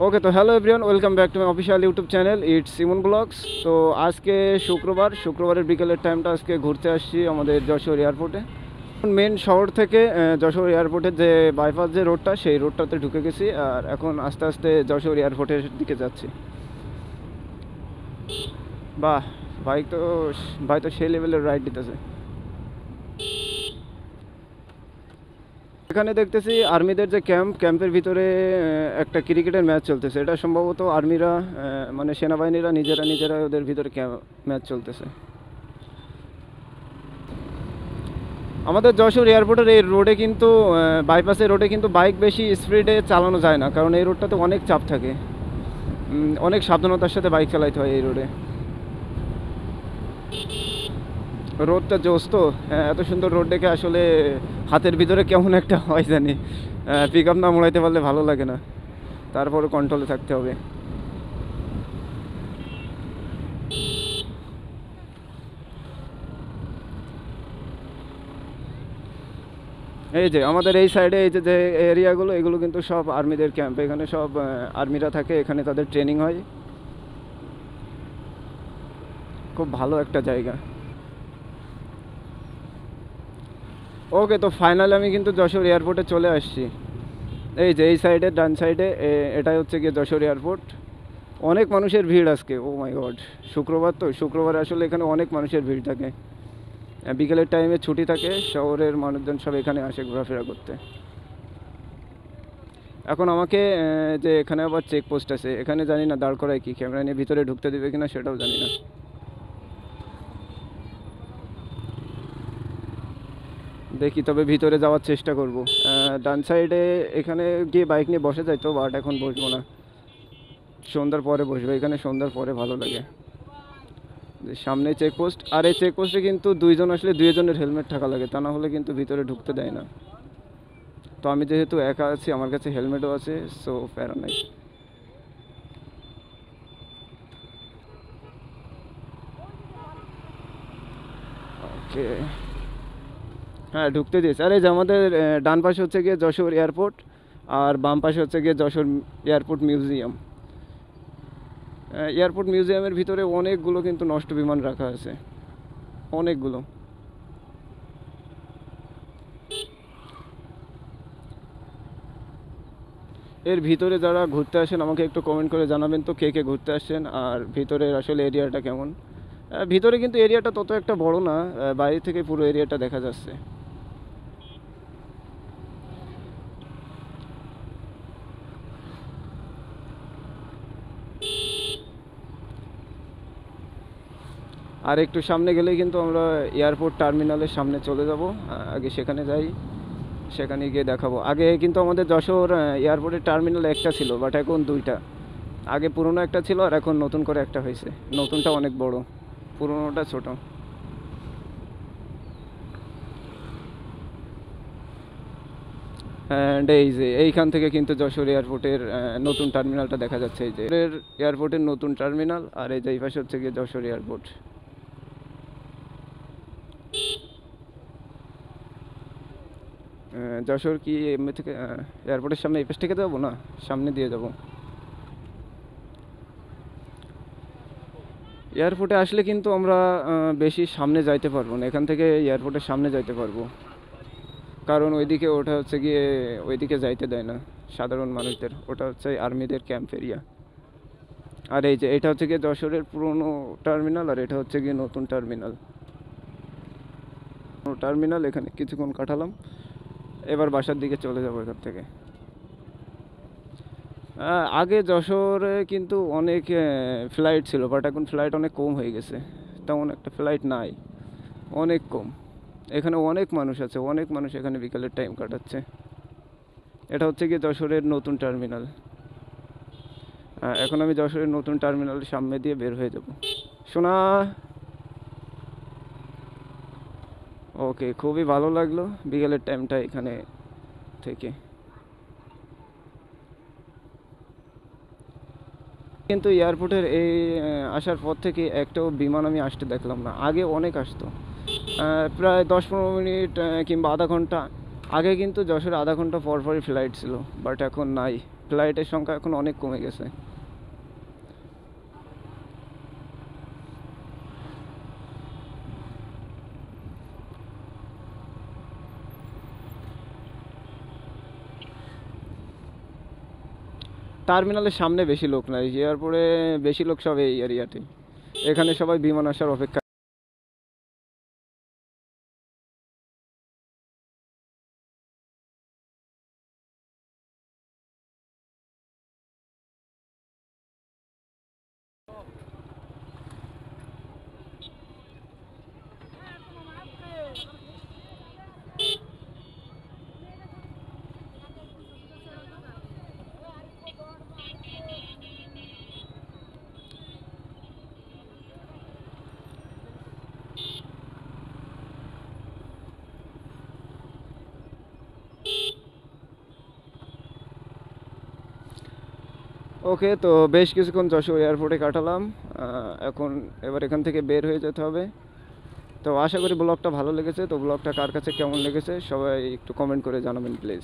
ওকে, তো hello everyone, welcome back to my official YouTube channel it's Simon blogs. তো আজকে শুক্রবারের বিকেলের টাইমটা আজকে ঘুরতে আসছি আমাদের যশোর এয়ারপোর্টে। মেন শহর থেকে যশোর এয়ারপোর্টের যে বাইপাস যে রোডটা, সেই রোডটাতে ঢুকে গেছি, আর এখন আস্তে আস্তে যশোর এয়ারপোর্টের দিকে যাচ্ছি। বাহ, বাইক তো ভাই তো সেই লেভেলের রাইড দিতেছে। এখানে দেখতেছি আর্মিদের যে ক্যাম্পের ভিতরে একটা ক্রিকেটের ম্যাচ চলতেছে। এটা সম্ভবত আর্মিরা মানে সেনাবাহিনীরা নিজেরা ওদের ভিতরে ম্যাচ চলতেছে। আমাদের যশোর এয়ারপোর্টের এই রোডে কিন্তু বাইপাসের রোডে কিন্তু বাইক বেশি স্পিডে চালানো যায় না, কারণ এই রোডটাতে অনেক চাপ থাকে। অনেক সাবধানতার সাথে বাইক চালাইতে হয় এই রোডে। রোডটা জোস তো, হ্যাঁ, এত সুন্দর রোড দেখে আসলে হাতের ভিতরে কেমন একটা হয় জানি। পিক আপ না মোড়াইতে পারলে ভালো লাগে না, তারপরে কন্ট্রোলে থাকতে হবে। এই যে আমাদের এই সাইডে এই যে যে এরিয়াগুলো, এগুলো কিন্তু সব আর্মিদের ক্যাম্প। এখানে সব আর্মিরা থাকে, এখানে তাদের ট্রেনিং হয়। খুব ভালো একটা জায়গা। ওকে, তো ফাইনালি আমি কিন্তু যশোর এয়ারপোর্টে চলে আসছি। এই যে এই সাইডে ডান সাইডে এটাই হচ্ছে গিয়ে যশোর এয়ারপোর্ট। অনেক মানুষের ভিড় আজকে, ও মাই গড। শুক্রবার তো, শুক্রবার আসলে এখানে অনেক মানুষের ভিড় থাকে। বিকেলের টাইমে ছুটি থাকে, শহরের মানুষজন সব এখানে আসে ঘোরাফেরা করতে। এখন আমাকে যে এখানে আবার চেকপোস্ট আছে, এখানে জানি না দাঁড় করায় কি, ক্যামেরা নিয়ে ভিতরে ঢুকতে দেবে কিনা সেটাও জানি না। দেখি, তবে ভিতরে যাওয়ার চেষ্টা করব। ডান সাইডে এখানে গিয়ে বাইক নিয়ে বসে যাই তো, বাট এখন বসবো না, সন্ধ্যার পরে বসবো। এখানে সন্ধ্যার পরে ভালো লাগে। যে সামনে চেকপোস্ট, আর এই চেকপোস্টে কিন্তু দুইজন আসলে দুইজনের হেলমেট থাকা লাগে, তা না হলে কিন্তু ভিতরে ঢুকতে দেয় না। তো আমি যেহেতু একা আছি, আমার কাছে হেলমেটও আছে, সো প্যারা নাই। ওকে, হ্যাঁ, ঢুকতে দিয়েছে। আর এই যে আমাদের ডান পাশে হচ্ছে গিয়ে যশোর এয়ারপোর্ট, আর বাম পাশে হচ্ছে গিয়ে যশোর এয়ারপোর্ট মিউজিয়াম। এয়ারপোর্ট মিউজিয়ামের ভিতরে অনেকগুলো কিন্তু নষ্ট বিমান রাখা আছে, অনেকগুলো। এর ভিতরে যারা ঘুরতে আসেন আমাকে একটু কমেন্ট করে জানাবেন তো, কে কে ঘুরতে আসছেন আর ভিতরের আসলে এরিয়াটা কেমন। ভিতরে কিন্তু এরিয়াটা তত একটা বড় না, বাইরে থেকে পুরো এরিয়াটা দেখা যাচ্ছে। আর একটু সামনে গেলেই কিন্তু আমরা এয়ারপোর্ট টার্মিনালের সামনে চলে যাব। আগে সেখানে যাই, সেখানে গিয়ে দেখাবো। আগে কিন্তু আমাদের যশোর এয়ারপোর্টের টার্মিনাল একটা ছিল, বাট এখন দুইটা। আগে পুরনো একটা ছিল, আর এখন নতুন করে একটা হয়েছে। নতুনটা অনেক বড়, পুরনোটা ছোট। অ্যান্ড এই যে এইখান থেকে কিন্তু যশোর এয়ারপোর্টের নতুন টার্মিনালটা দেখা যাচ্ছে। এই যে এয়ারপোর্টের নতুন টার্মিনাল, আর এই যে এই পাশে হচ্ছে গিয়ে যশোর এয়ারপোর্ট। যশোর কি এমনি থেকে এয়ারপোর্টের সামনে এই পাশ থেকে যাবো, না সামনে দিয়ে যাব? এয়ারপোর্টে আসলে কিন্তু আমরা বেশি সামনে যাইতে পারবো না, এখান থেকে এয়ারপোর্টের সামনে যাইতে পারবো, কারণ ওইদিকে ওটা হচ্ছে গিয়ে ওইদিকে যাইতে দেয় না সাধারণ মানুষদের। ওটা হচ্ছে আর্মিদের ক্যাম্প এরিয়া। আর এই যে এটা হচ্ছে গিয়ে যশোরের পুরনো টার্মিনাল, আর এটা হচ্ছে গিয়ে নতুন টার্মিনাল। টার্মিনাল এখানে কিছুক্ষণ কাটালাম, এবার বাসার দিকে চলে যাবো এখান থেকে। আগে যশোরে কিন্তু অনেক ফ্লাইট ছিল, বাট এখন ফ্লাইট অনেক কম হয়ে গেছে, তেমন একটা ফ্লাইট নাই, অনেক কম। এখানে অনেক মানুষ আছে, অনেক মানুষ এখানে বিকালের টাইম কাটাচ্ছে। এটা হচ্ছে গিয়ে যশোরের নতুন টার্মিনাল। এখন আমি যশোরের নতুন টার্মিনালের সামনে দিয়ে বের হয়ে যাব। শোনা, ওকে, খুবই ভালো লাগলো বিকেলের টাইমটা এখানে থেকে। কিন্তু এয়ারপোর্টের এই আসার পর থেকে একটাও বিমান আমি আসতে দেখলাম না। আগে অনেক আসতো, প্রায় 10-15 মিনিট কিংবা আধা ঘন্টা আগে কিন্তু যশোরে আধা ঘন্টা পর পরই ফ্লাইট ছিল, বাট এখন নাই। ফ্লাইটের সংখ্যা এখন অনেক কমে গেছে। টার্মিনালের সামনে বেশি লোক নাই, এয়ারপোর্টে বেশি লোক সব এই এরিয়াতে। এখানে সবাই বিমান আসার অপেক্ষা। ওকে, তো বেশ কিছুক্ষণ যশোর এয়ারপোর্টে কাটালাম। এখন এবার এখান থেকে বের হয়ে যেতে হবে। তো আশা করি ব্লগটা ভালো লেগেছে। তো ব্লগটা কার কাছে কেমন লেগেছে সবাই একটু কমেন্ট করে জানাবেন প্লিজ।